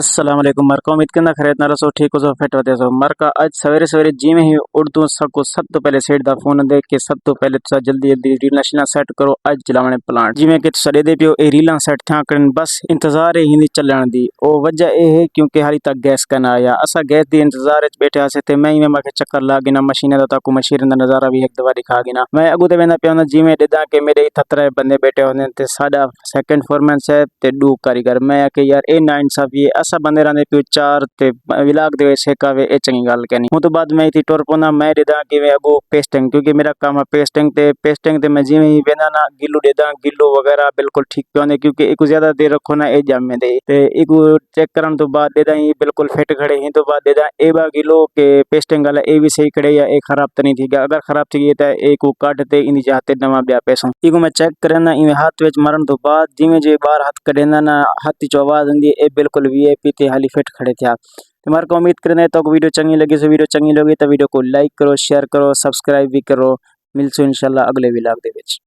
अस्सलाम वालेकुम मरका उम्मीद करना खैरियत ना रसो ठीक हो सो फिट होते सो मरका आज सवेरे सवेरे जिमें ही उर्दू सबको सब तो पहले सेट दा फोन देख के सब तो पहले तुसा जल्दी जल्दी रीलां शीलां सेट करो आज चलावने प्लांट जिमें कि तुसा दे पियो ए रीलां सेट था करन बस इंतजार ही नहीं चलण दी ओ वजह ए है क्योंकि हाली तक गैस कन आया असा गैस दी इंतजार च बैठे आसे ते मैं माके चक्कर ला गिना मशीन दा ताकू मशीन दा नजारा भी एक दवा दिखा गिना मैं अगू ते वेंदा पिया जिमें देदा के मेरे थतरे बंदे बैठे होने ते साडा सेकंड फोरमैन से ते डू कारीगर मैं के यार ए ना इंसाफ ये असा बंदे रहंदे पियो चार ते विलाग दे सेकावे ए चंगी गल कहनी हूं तो बाद में थी टोर पोना मैं देदा कि वे अगो पेस्टिंग क्योंकि मेरा काम है पेस्टिंग ते मैं जिवें ही वेना ना गिल्लू देदा गिल्लू वगैरह बिल्कुल ठीक पे क्योंकि एक ज्यादा देर रखो ना ए जाम में दे ते एक चेक करन तो बाद देदा ही बिल्कुल फिट खड़े ही तो बाद देदा ए बा गिलो के पेस्टिंग वाला ए भी सही खड़े या ए खराब तो नहीं थी गया अगर खराब थी गई तो एक को काट ते इन जाते नवा ब्या पैसों इको मैं चेक करना इवे हाथ विच मारन तो बाद जिवें जे बाहर हाथ कडेना ना हाथ की आवाज आंदी ए बिल्कुल वीआईपी ते हाली फिट खड़े थे तुम्हारे को उम्मीद करने तो वीडियो चंगी लगी सो वीडियो चंगी लगी तो वीडियो को लाइक करो शेयर करो सब्सक्राइब भी करो मिलसो इंशाल्लाह अगले व्लॉग दे विच।